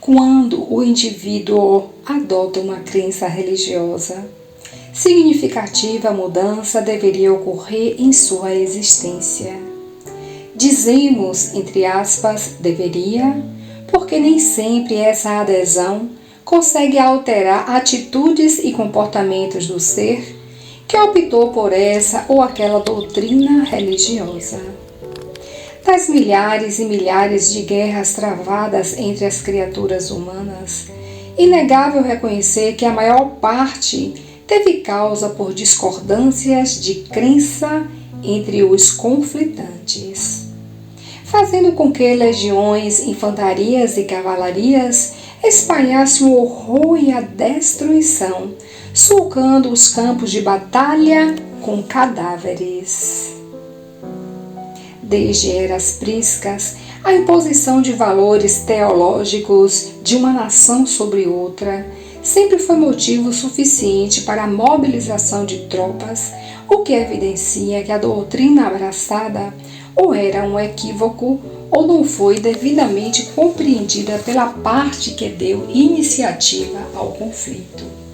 Quando o indivíduo adota uma crença religiosa, significativa mudança deveria ocorrer em sua existência. Dizemos, entre aspas, deveria, porque nem sempre essa adesão consegue alterar atitudes e comportamentos do ser que optou por essa ou aquela doutrina religiosa. Das milhares e milhares de guerras travadas entre as criaturas humanas, inegável reconhecer que a maior parte teve causa por discordâncias de crença entre os conflitantes, fazendo com que legiões, infantarias e cavalarias espalhassem o horror e a destruição, sulcando os campos de batalha com cadáveres. Desde eras priscas, a imposição de valores teológicos de uma nação sobre outra sempre foi motivo suficiente para a mobilização de tropas, o que evidencia que a doutrina abraçada ou era um equívoco ou não foi devidamente compreendida pela parte que deu iniciativa ao conflito.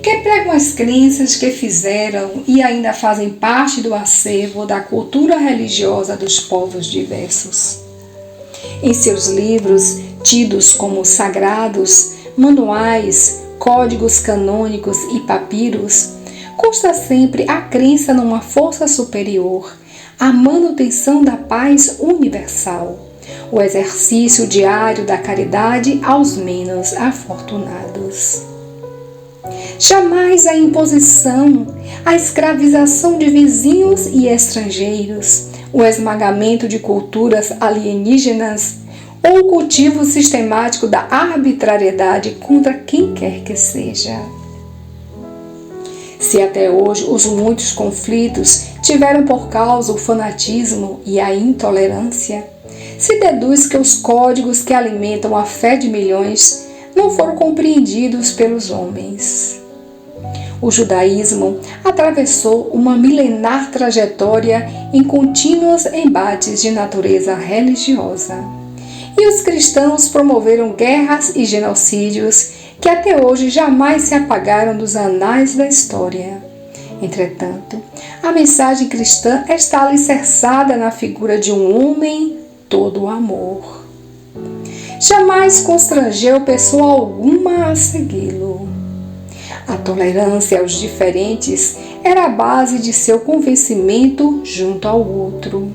Que pregam as crenças que fizeram e ainda fazem parte do acervo da cultura religiosa dos povos diversos. Em seus livros, tidos como sagrados, manuais, códigos canônicos e papiros, consta sempre a crença numa força superior, a manutenção da paz universal, o exercício diário da caridade aos menos afortunados. Jamais a imposição, a escravização de vizinhos e estrangeiros, o esmagamento de culturas alienígenas ou o cultivo sistemático da arbitrariedade contra quem quer que seja. Se até hoje os muitos conflitos tiveram por causa o fanatismo e a intolerância, se deduz que os códigos que alimentam a fé de milhões não foram compreendidos pelos homens. O judaísmo atravessou uma milenar trajetória em contínuos embates de natureza religiosa. E os cristãos promoveram guerras e genocídios que até hoje jamais se apagaram dos anais da história. Entretanto, a mensagem cristã está alicerçada na figura de um homem todo amor. Jamais constrangeu pessoa alguma a segui-lo. A tolerância aos diferentes era a base de seu convencimento junto ao outro.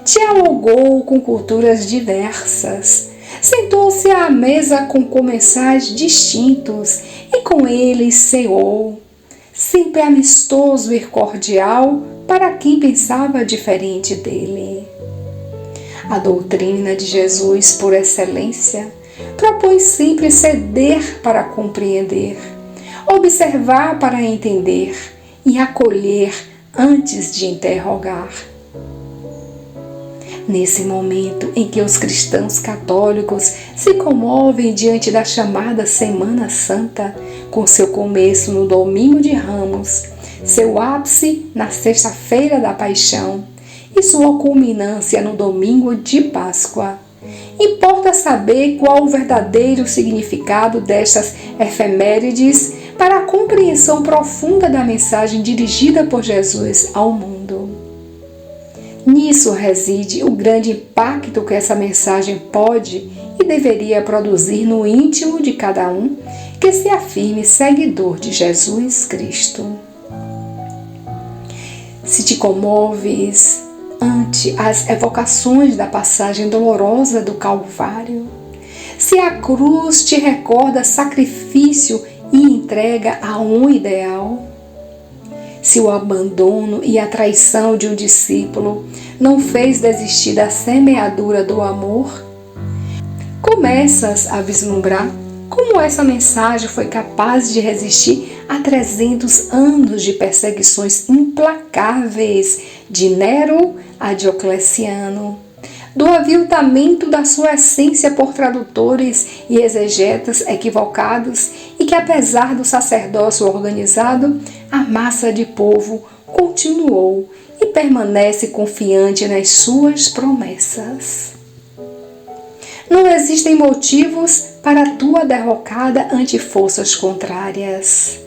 Dialogou com culturas diversas, sentou-se à mesa com comensais distintos e com eles ceou, sempre amistoso e cordial para quem pensava diferente dele. A doutrina de Jesus, por excelência, propõe sempre ceder para compreender, observar para entender e acolher antes de interrogar. Nesse momento em que os cristãos católicos se comovem diante da chamada Semana Santa, com seu começo no Domingo de Ramos, seu ápice na Sexta-feira da Paixão e sua culminância no Domingo de Páscoa, importa saber qual o verdadeiro significado destas efemérides para a compreensão profunda da mensagem dirigida por Jesus ao mundo. Nisso reside o grande impacto que essa mensagem pode e deveria produzir no íntimo de cada um que se afirme seguidor de Jesus Cristo. Se te comoves ante as evocações da passagem dolorosa do Calvário, se a cruz te recorda sacrifício e entrega a um ideal, se o abandono e a traição de um discípulo não fez desistir da semeadura do amor, começas a vislumbrar como essa mensagem foi capaz de resistir a 300 anos de perseguições implacáveis de Nero a Diocleciano, do aviltamento da sua essência por tradutores e exegetas equivocados e que, apesar do sacerdócio organizado, a massa de povo continuou e permanece confiante nas suas promessas. Não existem motivos para a tua derrocada ante forças contrárias.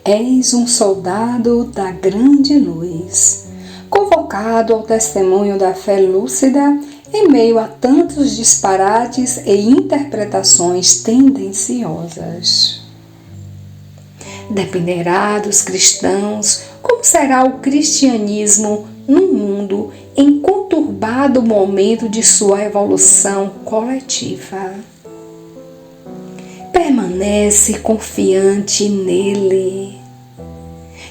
És um soldado da grande luz, convocado ao testemunho da fé lúcida em meio a tantos disparates e interpretações tendenciosas. Dependerá dos cristãos como será o cristianismo num mundo em conturbado momento de sua evolução coletiva. Permanece confiante nele.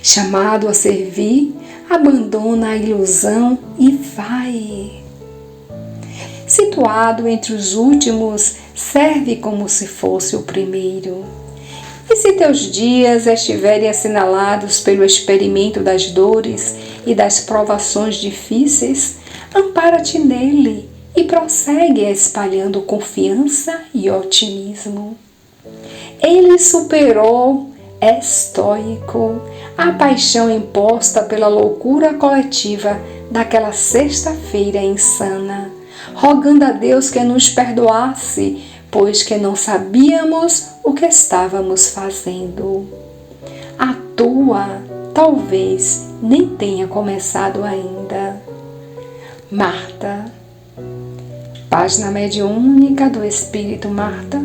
Chamado a servir, abandona a ilusão e vai. Situado entre os últimos, serve como se fosse o primeiro. E se teus dias estiverem assinalados pelo experimento das dores e das provações difíceis, ampara-te nele e prossegue espalhando confiança e otimismo. Ele superou, estoico, a paixão imposta pela loucura coletiva daquela sexta-feira insana, rogando a Deus que nos perdoasse, pois que não sabíamos o que estávamos fazendo. A tua, talvez, nem tenha começado ainda. Marta. Página mediúnica do Espírito Marta,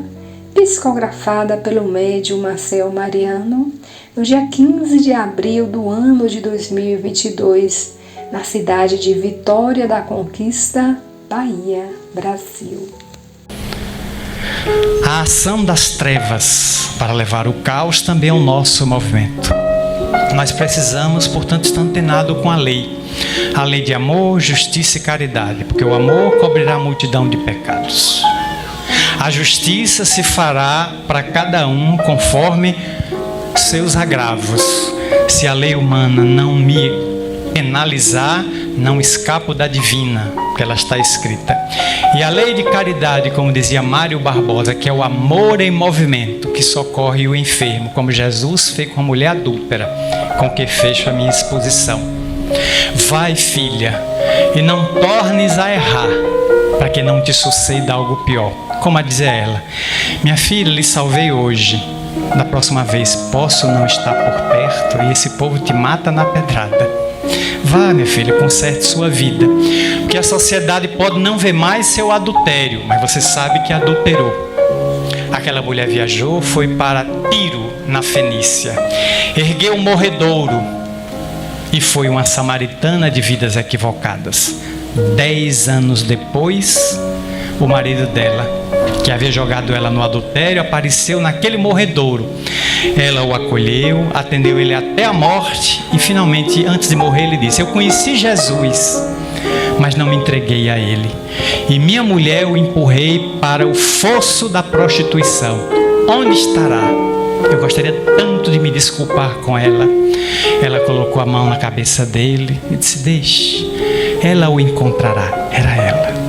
psicografada pelo médium Marcel Mariano, no dia 15 de abril do ano de 2022, na cidade de Vitória da Conquista, Bahia, Brasil. A ação das trevas para levar o caos também é o nosso movimento. Nós precisamos, portanto, estar antenado com a lei de amor, justiça e caridade, porque o amor cobrirá a multidão de pecados. A justiça se fará para cada um conforme seus agravos. Se a lei humana não me penalizar, não escapo da divina, porque ela está escrita. E a lei de caridade, como dizia Mário Barbosa, que é o amor em movimento, que socorre o enfermo, como Jesus fez com a mulher adúltera, com que fecho a minha exposição. Vai, filha, e não tornes a errar, para que não te suceda algo pior. Como a dizer ela: minha filha, lhe salvei hoje, da próxima vez posso não estar por perto e esse povo te mata na pedrada. Vá, minha filha, conserte sua vida, porque a sociedade pode não ver mais seu adultério, mas você sabe que adulterou. Aquela mulher viajou, foi para Tiro, na Fenícia, ergueu um morredouro e foi uma samaritana de vidas equivocadas. 10 anos depois, o marido dela, que havia jogado ela no adultério, apareceu naquele morredouro. Ela o acolheu, atendeu ele até a morte e finalmente, antes de morrer, ele disse: eu conheci Jesus, mas não me entreguei a ele. E minha mulher o empurrei para o fosso da prostituição. Onde estará? Eu gostaria tanto de me desculpar com ela. Ela colocou a mão na cabeça dele e disse: deixe, ela o encontrará. Era ela.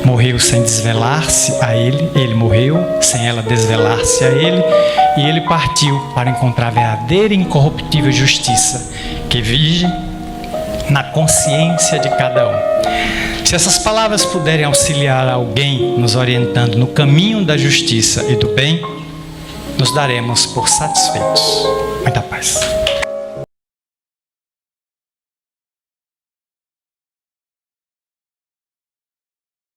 Morreu sem desvelar-se a ele, ele morreu sem ela desvelar-se a ele, e ele partiu para encontrar a verdadeira e incorruptível justiça que vive na consciência de cada um. Se essas palavras puderem auxiliar alguém nos orientando no caminho da justiça e do bem, nos daremos por satisfeitos. Muita paz.